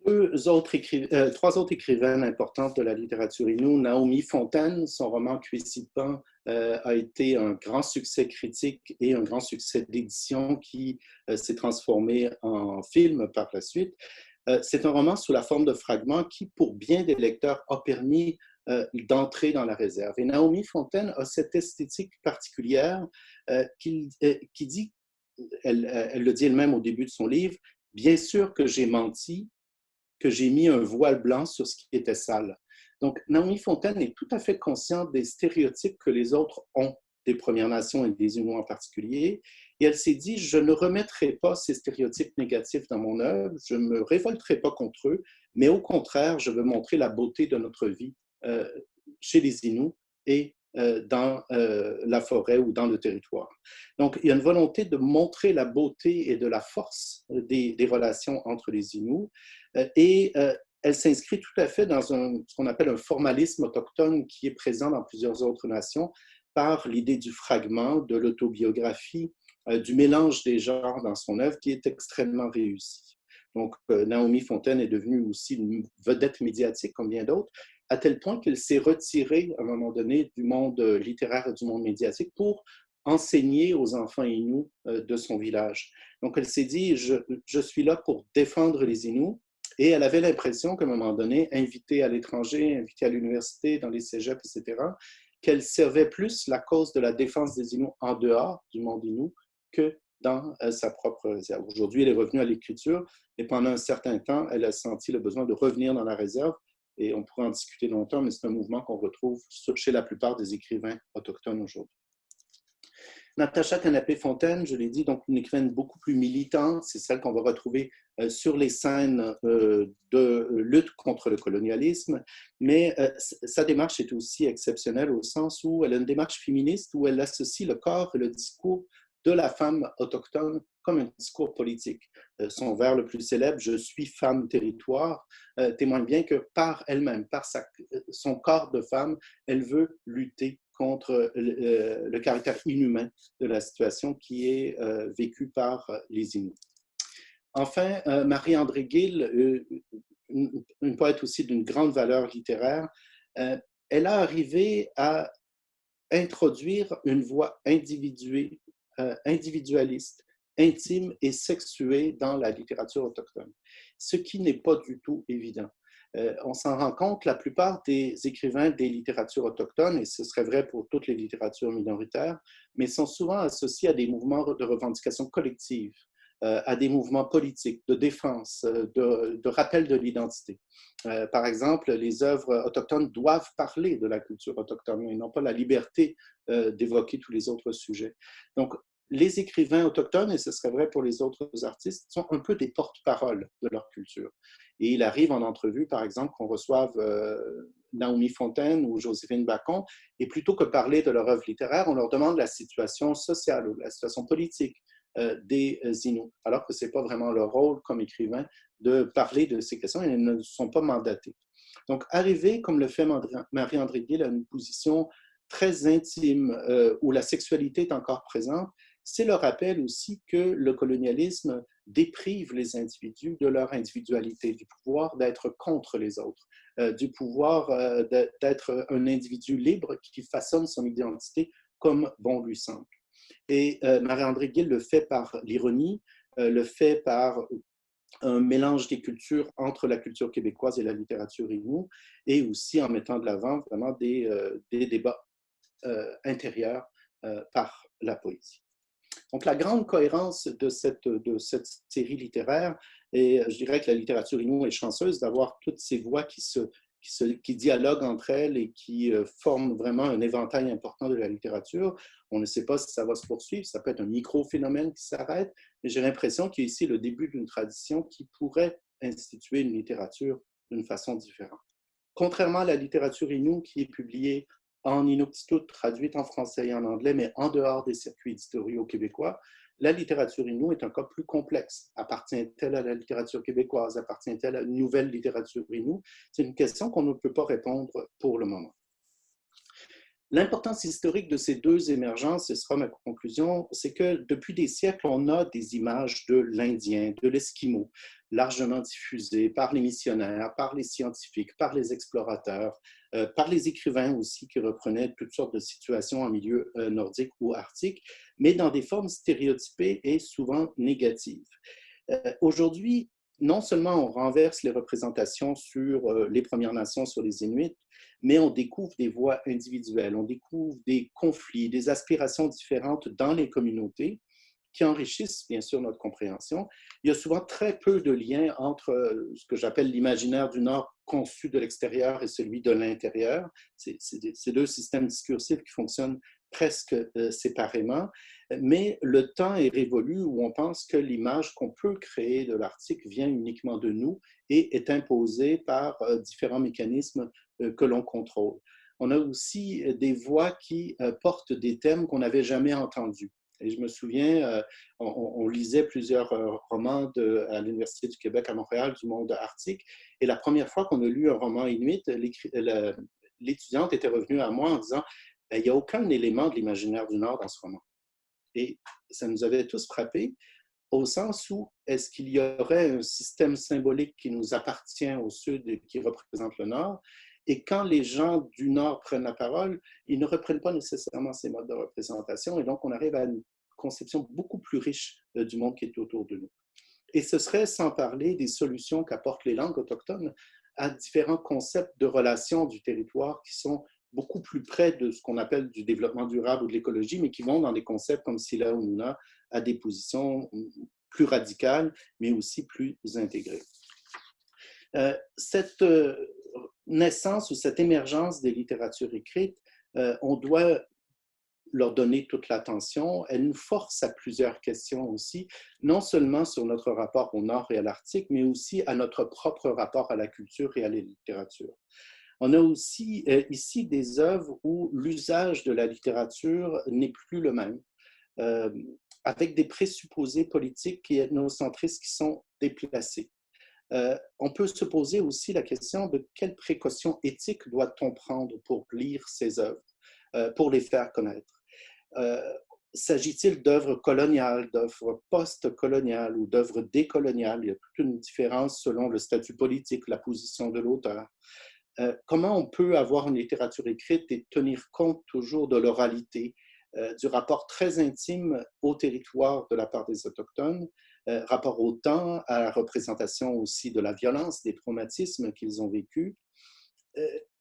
Trois autres écrivaines importantes de la littérature Innu. Naomi Fontaine, son roman Cuisipan a été un grand succès critique et un grand succès d'édition qui s'est transformé en film par la suite. C'est un roman sous la forme de fragments qui, pour bien des lecteurs, a permis d'entrer dans la réserve. Et Naomi Fontaine a cette esthétique particulière qui dit, elle le dit elle-même au début de son livre, « Bien sûr que j'ai menti, que j'ai mis un voile blanc sur ce qui était sale. » Donc, Naomi Fontaine est tout à fait consciente des stéréotypes que les autres ont des Premières Nations et des Inuits en particulier. Et elle s'est dit, je ne remettrai pas ces stéréotypes négatifs dans mon œuvre, je ne me révolterai pas contre eux, mais au contraire, je veux montrer la beauté de notre vie chez les Inuits et dans la forêt ou dans le territoire. Donc, il y a une volonté de montrer la beauté et de la force des relations entre les Inuits et elle s'inscrit tout à fait dans ce qu'on appelle un formalisme autochtone qui est présent dans plusieurs autres nations. par l'idée du fragment, de l'autobiographie, du mélange des genres dans son œuvre qui est extrêmement réussi. Donc, Naomi Fontaine est devenue aussi une vedette médiatique comme bien d'autres, à tel point qu'elle s'est retirée à un moment donné du monde littéraire et du monde médiatique pour enseigner aux enfants Inuits de son village. Donc, elle s'est dit, je suis là pour défendre les Inuits, et elle avait l'impression qu'à un moment donné, invitée à l'étranger, invitée à l'université, dans les cégeps, etc., qu'elle servait plus la cause de la défense des Inuits en dehors du monde Innu que dans sa propre réserve. Aujourd'hui, elle est revenue à l'écriture et pendant un certain temps, elle a senti le besoin de revenir dans la réserve et on pourrait en discuter longtemps, mais c'est un mouvement qu'on retrouve chez la plupart des écrivains autochtones aujourd'hui. Natacha Canapé-Fontaine, je l'ai dit, donc une écrivaine beaucoup plus militante, c'est celle qu'on va retrouver sur les scènes de lutte contre le colonialisme, mais sa démarche est aussi exceptionnelle au sens où elle a une démarche féministe où elle associe le corps et le discours de la femme autochtone comme un discours politique. Son vers le plus célèbre, Je suis femme territoire, témoigne bien que par elle-même, par son corps de femme, elle veut lutter contre le caractère inhumain de la situation qui est vécue par les Inuits. Enfin, Marie-André Gill, une poète aussi d'une grande valeur littéraire, elle a arrivé à introduire une voix individualiste, intime et sexuée dans la littérature autochtone, ce qui n'est pas du tout évident. On s'en rend compte, la plupart des écrivains des littératures autochtones, et ce serait vrai pour toutes les littératures minoritaires, mais sont souvent associés à des mouvements de revendication collective, à des mouvements politiques, de défense, de rappel de l'identité. Par exemple, les œuvres autochtones doivent parler de la culture autochtone et n'ont pas la liberté d'évoquer tous les autres sujets. Donc, les écrivains autochtones, et ce serait vrai pour les autres artistes, sont un peu des porte-paroles de leur culture. Et il arrive en entrevue, par exemple, qu'on reçoive Naomi Fontaine ou Joséphine Bacon, et plutôt que parler de leur œuvre littéraire, on leur demande la situation sociale ou la situation politique des Inuits, alors que ce n'est pas vraiment leur rôle comme écrivain de parler de ces questions et ils ne sont pas mandatés. Donc, arriver, comme le fait Marie-André Gill, à une position très intime où la sexualité est encore présente, c'est le rappel aussi que le colonialisme déprive les individus de leur individualité, du pouvoir d'être contre les autres, du pouvoir d'être un individu libre qui façonne son identité comme bon lui semble. Et Marie-André Gill le fait par l'ironie, le fait par un mélange des cultures entre la culture québécoise et la littérature Innu, et aussi en mettant de l'avant vraiment des débats intérieurs par la poésie. Donc, la grande cohérence de cette série littéraire, et je dirais que la littérature Innu est chanceuse d'avoir toutes ces voix qui dialoguent entre elles et qui forment vraiment un éventail important de la littérature. On ne sait pas si ça va se poursuivre, ça peut être un micro-phénomène qui s'arrête, mais j'ai l'impression qu'il y a ici le début d'une tradition qui pourrait instituer une littérature d'une façon différente. Contrairement à la littérature Innu qui est publiée en inuktitut, traduite en français et en anglais, mais en dehors des circuits éditoriaux québécois, la littérature Innu est un cas plus complexe. Appartient-elle à la littérature québécoise? Appartient-elle à une nouvelle littérature Innu? C'est une question qu'on ne peut pas répondre pour le moment. L'importance historique de ces deux émergences, ce sera ma conclusion, c'est que depuis des siècles, on a des images de l'Indien, de l'Esquimau, largement diffusées par les missionnaires, par les scientifiques, par les explorateurs, par les écrivains aussi qui reprenaient toutes sortes de situations en milieu nordique ou arctique, mais dans des formes stéréotypées et souvent négatives. Aujourd'hui, non seulement on renverse les représentations sur les Premières Nations, sur les Inuits, mais on découvre des voix individuelles, on découvre des conflits, des aspirations différentes dans les communautés qui enrichissent bien sûr notre compréhension. Il y a souvent très peu de liens entre ce que j'appelle l'imaginaire du Nord conçu de l'extérieur et celui de l'intérieur. C'est deux systèmes discursifs qui fonctionnent presque séparément, mais le temps est révolu où on pense que l'image qu'on peut créer de l'Arctique vient uniquement de nous et est imposée par différents mécanismes que l'on contrôle. On a aussi des voix qui portent des thèmes qu'on n'avait jamais entendus. Et je me souviens, on lisait plusieurs romans à l'Université du Québec à Montréal du monde arctique, et la première fois qu'on a lu un roman inuit, l'étudiante était revenue à moi en disant il n'y a aucun élément de l'imaginaire du Nord dans ce roman. Et ça nous avait tous frappés, au sens où est-ce qu'il y aurait un système symbolique qui nous appartient au Sud et qui représente le Nord, et quand les gens du Nord prennent la parole, ils ne reprennent pas nécessairement ces modes de représentation, et donc on arrive à une conception beaucoup plus riche du monde qui est autour de nous. Et ce serait sans parler des solutions qu'apportent les langues autochtones à différents concepts de relations du territoire qui sont beaucoup plus près de ce qu'on appelle du développement durable ou de l'écologie, mais qui vont dans des concepts comme Sila ou Nuna à des positions plus radicales, mais aussi plus intégrées. Cette naissance ou cette émergence des littératures écrites, on doit leur donner toute l'attention. Elle nous force à plusieurs questions aussi, non seulement sur notre rapport au Nord et à l'Arctique, mais aussi à notre propre rapport à la culture et à la littérature. On a aussi ici des œuvres où l'usage de la littérature n'est plus le même, avec des présupposés politiques et ethnocentristes qui sont déplacés. On peut se poser aussi la question de quelles précautions éthiques doit-on prendre pour lire ces œuvres, pour les faire connaître. S'agit-il d'œuvres coloniales, d'œuvres post-coloniales ou d'œuvres décoloniales? Il y a toute une différence selon le statut politique, la position de l'auteur. Comment on peut avoir une littérature écrite et tenir compte toujours de l'oralité, du rapport très intime au territoire de la part des Autochtones, rapport au temps, à la représentation aussi de la violence, des traumatismes qu'ils ont vécus.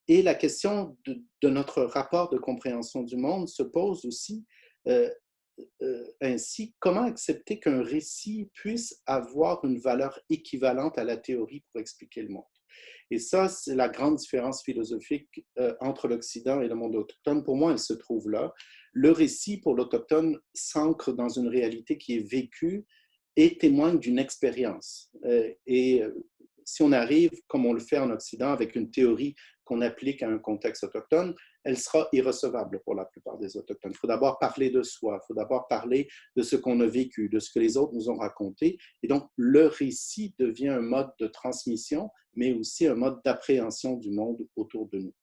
Et la question de notre rapport de compréhension du monde se pose aussi ainsi, comment accepter qu'un récit puisse avoir une valeur équivalente à la théorie pour expliquer le monde? Et ça, c'est la grande différence philosophique entre l'Occident et le monde autochtone. Pour moi, elle se trouve là. Le récit pour l'Autochtone s'ancre dans une réalité qui est vécue et témoigne d'une expérience. Si on arrive, comme on le fait en Occident, avec une théorie qu'on applique à un contexte autochtone, elle sera irrecevable pour la plupart des Autochtones. Il faut d'abord parler de soi, il faut d'abord parler de ce qu'on a vécu, de ce que les autres nous ont raconté. Et donc, le récit devient un mode de transmission, mais aussi un mode d'appréhension du monde autour de nous.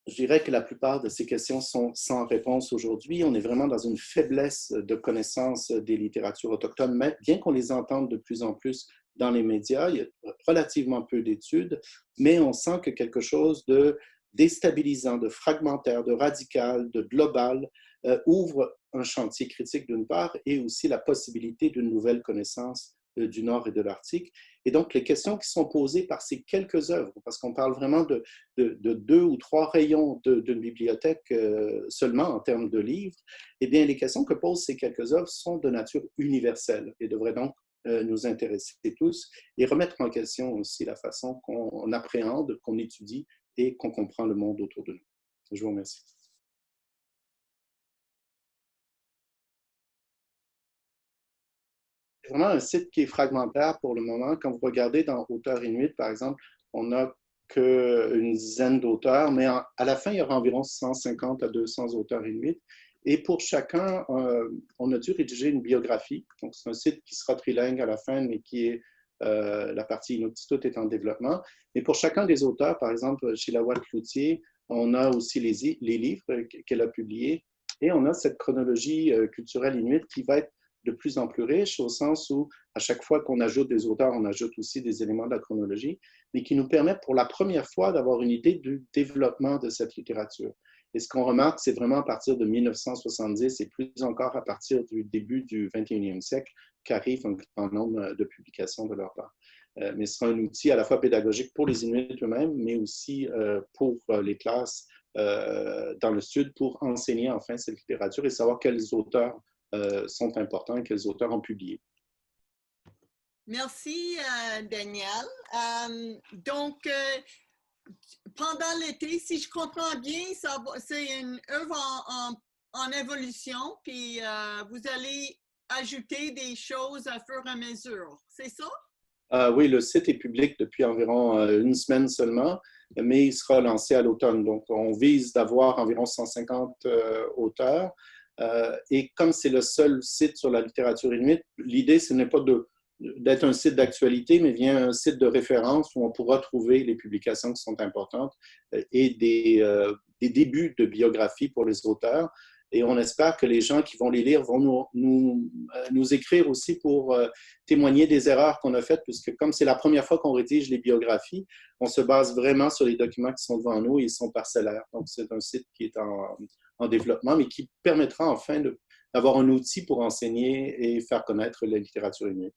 Je dirais que la plupart de ces questions sont sans réponse aujourd'hui. On est vraiment dans une faiblesse de connaissance des littératures autochtones, bien qu'on les entende de plus en plus dans les médias. Il y a relativement peu d'études, mais on sent que quelque chose de déstabilisant, de fragmentaire, de radical, de global ouvre un chantier critique d'une part et aussi la possibilité d'une nouvelle connaissance du Nord et de l'Arctique. Et donc, les questions qui sont posées par ces quelques œuvres, parce qu'on parle vraiment de 2 ou 3 rayons d'une bibliothèque seulement en termes de livres, eh bien, les questions que posent ces quelques œuvres sont de nature universelle et devraient donc nous intéresser tous et remettre en question aussi la façon qu'on appréhende, qu'on étudie et qu'on comprend le monde autour de nous. Je vous remercie. C'est vraiment un site qui est fragmentaire pour le moment. Quand vous regardez dans Auteurs Inuits, par exemple, on n'a qu'une dizaine d'auteurs, mais à la fin, il y aura environ 150 à 200 auteurs inuits. Et pour chacun, on a dû rédiger une biographie. Donc, c'est un site qui sera trilingue à la fin, mais qui est la partie Inuktitut est en développement. Et pour chacun des auteurs, par exemple, chez Lawal Cloutier, on a aussi les livres qu'elle a publiés. Et on a cette chronologie culturelle inuite qui va être de plus en plus riche, au sens où, à chaque fois qu'on ajoute des auteurs, on ajoute aussi des éléments de la chronologie, mais qui nous permettent pour la première fois d'avoir une idée du développement de cette littérature. Et ce qu'on remarque, c'est vraiment à partir de 1970 et plus encore à partir du début du 21e siècle qu'arrive un grand nombre de publications de leur part. Mais ce sera un outil à la fois pédagogique pour les Inuits eux-mêmes, mais aussi pour les classes dans le Sud pour enseigner enfin cette littérature et savoir quels auteurs sont importants et quels auteurs ont publié. Merci, Daniel. Donc, pendant l'été, si je comprends bien, c'est une œuvre en évolution, puis vous allez ajouter des choses à fur et à mesure, c'est ça? Oui, le site est public depuis environ une semaine seulement, mais il sera lancé à l'automne. Donc, on vise d'avoir environ 150 auteurs. Et comme c'est le seul site sur la littérature inuite, l'idée, ce n'est pas de d'être un site d'actualité, mais devient un site de référence où on pourra trouver les publications qui sont importantes et des débuts de biographie pour les auteurs. Et on espère que les gens qui vont les lire vont nous écrire aussi pour témoigner des erreurs qu'on a faites, puisque comme c'est la première fois qu'on rédige les biographies, on se base vraiment sur les documents qui sont devant nous et ils sont parcellaires. Donc, c'est un site qui est en développement, mais qui permettra enfin d'avoir un outil pour enseigner et faire connaître la littérature inuite.